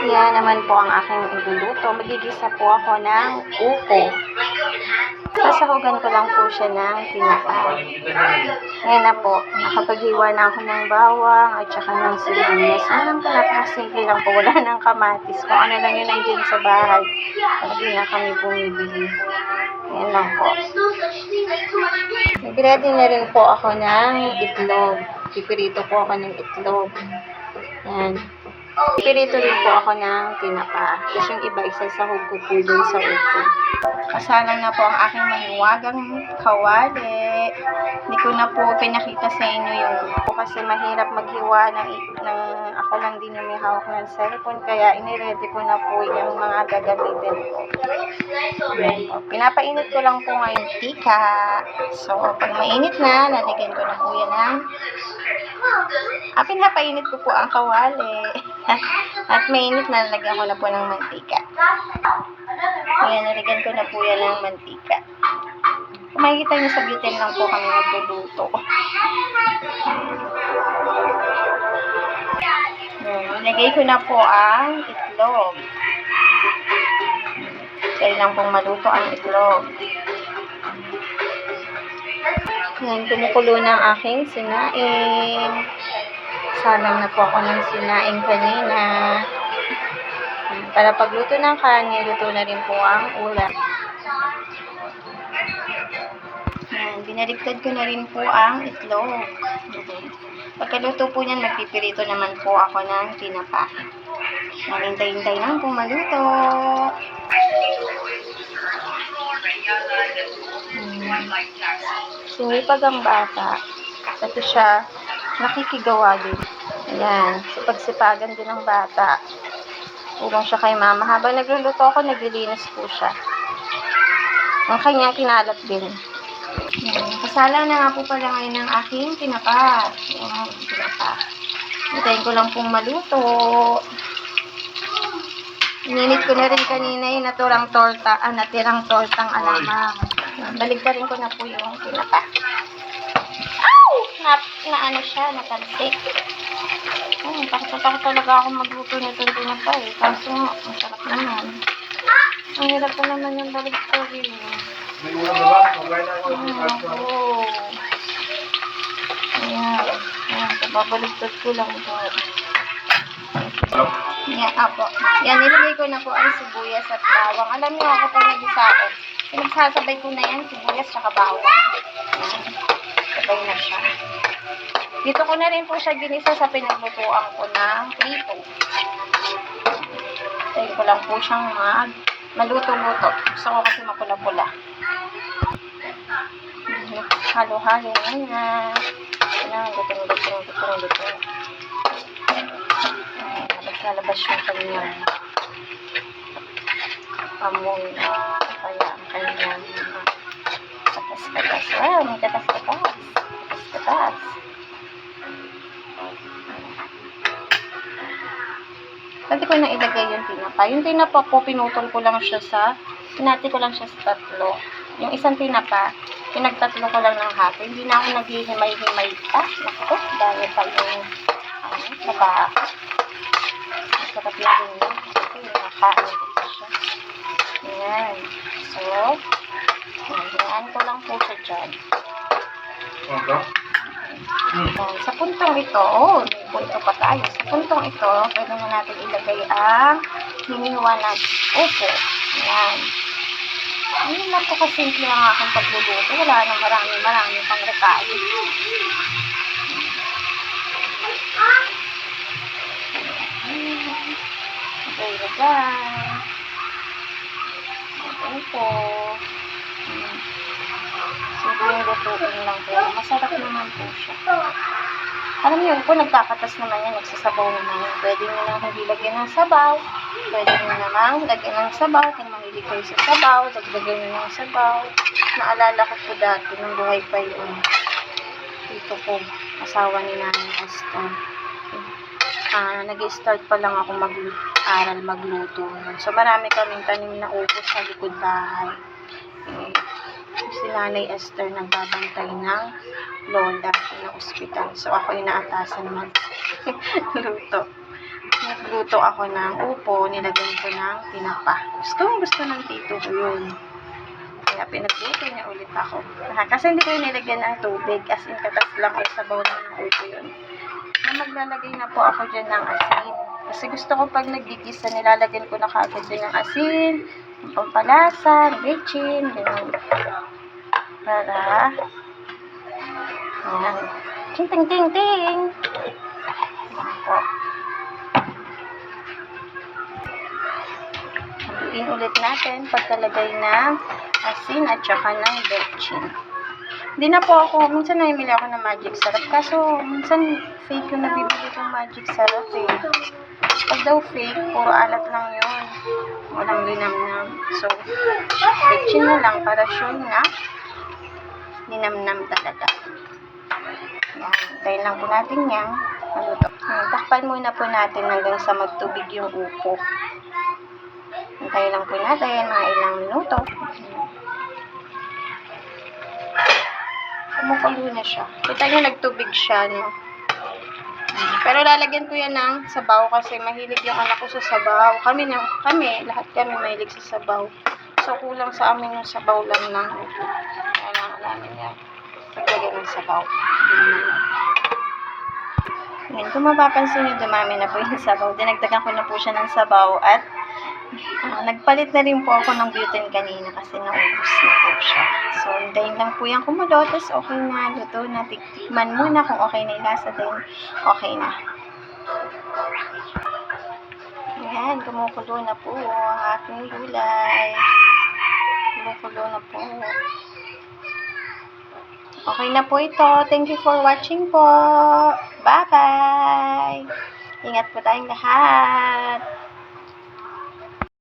Yan naman po ang aking iluluto. Magigisa po ako ng upo. Sasahugan ko lang po siya ng tinapa. Ayan na po. Nakapaghiwa na ako ng bawang at saka ng sibuyas. Alam ko, napakasimple lang po. Wala ng kamatis. Kung ano lang yun nandiyan sa bahay. Hindi na kami bumibili. Ayan lang po. Nag-ready na rin po ako ng itlog. Pipirito po ako ng itlog. Ayan. Pipirito rin po ako ng tinapa. Tapos yung iba, isasahog ko po dun sa upo. Kasalang na po ang aking mahiwagang kawali. Hindi ko na po pinakita sa inyo yung upo kasi mahirap maghiwa ng ako lang din yung may hawak ng cellphone. Kaya iniready ko na po yung mga gagamitin ko. Pinapainit ko lang po ngayon tika. So, pag mainit na, lalagyan ko na po yan ng pinapainit ko po ang kawali. At mainit na, lalagyan ko na po ng mantika. Ayan, nalagyan ko na po yan ng mantika. Kung makikita nyo sa butin lang po kami nagluluto. Nilagay ko na po ang itlog. Kaya lang pong maluto ang itlog. Ayan, kumukulo na ang aking sinaing. Salang na po ako ng sinaing kanina. Para pagluto ng kanin, luto na rin po ang ulam. Binaligtad ko na rin po ang itlog. Pagkaluto po niyan, magpipirito naman po ako ng tinapa. Hintay-hintay lang po maluto. Sumipag ang bata. Kasi siya nakikigawa din. Ayan. Sipag-sipagan din ang bata. Ulong siya kay mama. Habang nagluluto ako, naglilinis po siya. Ang kanya kinalat din. Kasalang na nga po pala ngayon ng aking tinapa. Ayan, tinapa. Hintayin ko lang pong maluto. Ininit ko na rin kanina yung natirang tortang alamang. Baligtarin ko na po yung tinapa. Ow! Na ano siya, natalsik. Takot talaga ako magluto nito tinapa eh. Kaso nga, masarap naman. Ang hirap pa naman yung baligtarin. Ayan. Babaligtad ko lang ito. Yan, apo. Yan, nilagay ko na po ang sibuyas at bawang. Alam niyo ako pag nagisa ako, pinagsasabay ko na yan, sibuyas at bawang. Sabay na siya. Dito ko na rin po siya ginisa sa pinaglutuan ko ng prito. Tayo ko lang po siyang maluto-luto. Gusto ko kasi mapula-pula. Halo-halo na. Luto. Lalabas yung kanyang amoy. Kaya ang kanyang katas-katas. May katas-katas. Katas-katas. Pwede ko na ilagay yung tinapa. Yung tinapa ko, pinutol ko lang siya pinati ko lang siya sa tatlo. Yung isang tinapa, pinagtatlo ko lang ng hato. Hindi na ako naghihimay-himay pa. Naku, dahil pa yung trabaho. Masarap na rin yun. Kasi nakakain ko pa siya. Ayan. So, hinaan ko lang po siya dyan. Sa puntong ito, may punto pa tayo. Sa puntong ito, pwede na natin ilagay ang hiniwa na upo. Ayan. Ayun lang po kasimple ang aking pagluluto. Wala nang marami pang rekado. Ilagay. Ayan po. Simple yung lutuin lang po. Masarap naman po siya. Alam niyo po, nagkakatas naman yan, nagsasabaw naman yan. Pwede nyo nang hindi lagyan ng sabaw. Pwede nyo namang lagyan ng sabaw. Kung mahilig kayo sa sabaw, dagdagan nyo ng sabaw. Naalala ko po dati, nung buhay pa yung tito ko, asawa ni Nanay Esther. Nag-start pa lang ako mag-aral magluto. So, marami kaming tanim na upo sa likod bahay. Si Nanay Esther nagbabantay ng lola ng ospital. So, ako yung naatasan mag-luto. nagluto ako ng upo, nilagyan ko ng tinapa. Gusto ng tito ko yun. Kaya pinagluto niya ulit ako. Kasi hindi ko yung nilagyan ng tubig, as in katas lang or sabaw lang ng upo yun. Maglalagay na po ako dyan ng asin. Kasi gusto ko pag nagigisa, nilalagyan ko na kagad dyan ng asin, ng pampalasa, ng bechin, gano'n. Para, ayan. Ting, ting, ting, ting. Ayan po. Haluin ulit natin pagkalagay ng asin at saka ng bechin. Hindi na po ako, minsan namimili ako ng magic sarap. Kaso, minsan fake yung nabibili kong magic sarap eh. Pag daw fake, puro alat lang yun. Walang linamnam. So, bechin na lang para sure na linamnam talaga. Yan. Dahil lang po natin yan. Maluto. Takpan muna po natin hanggang sa magtubig yung upo. Hintayin lang po natin mga ilang minuto. Kumukulo na siya. Kita nyo nagtubig siya, no? Pero lalagyan ko yan ng sabaw kasi mahilig yung anak ko sa sabaw. Kami, lahat kami mahilig sa sabaw. So, kulang sa amin yung sabaw lang ng upo. Kailangan namin yan. Paglagyan ng sabaw. Yan, kung mapapansin nyo, dumami na po yung sabaw. Dinagdagan ko na po siya ng sabaw at nagpalit na rin po ako ng butane kanina kasi naubos na po siya. So, hintayin lang po yung kumulo. Tapos, okay na. Luto na. Tikman muna kung okay na yung lasa din. Okay na. Ayan, kumukulo na po ang aking gulay. Kumukulo na po. Okay na po ito. Thank you for watching po. Bye-bye. Ingat po tayong lahat.